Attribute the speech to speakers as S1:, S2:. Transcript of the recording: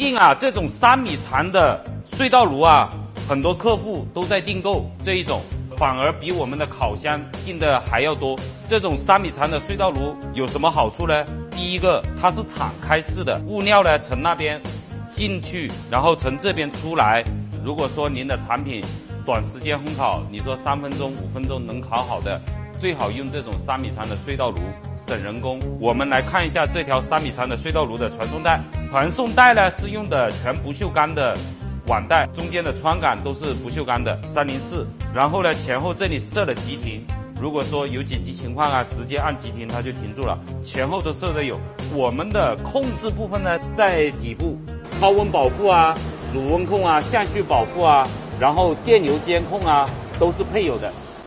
S1: 近啊，这种3米长的隧道炉啊，很多客户都在订购这一种，反而比我们的烤箱订的还要多。这种3米长的隧道炉有什么好处呢？第一个，它是敞开式的，物料呢从那边进去，然后从这边出来。如果说您的产品短时间烘烤，你说3分钟、5分钟能烤好的，最好用这种3米长的隧道炉，省人工。我们来看一下这条3米长的隧道炉的传送带，传送带呢是用的全不锈钢的网带，中间的窗杆都是不锈钢的304，然后呢前后这里设了急停，如果说有紧急情况啊，直接按急停它就停住了，前后都设的有。我们的控制部分呢在底部，高温保护啊、乳温控啊、相序保护啊，然后电流监控啊都是配有的。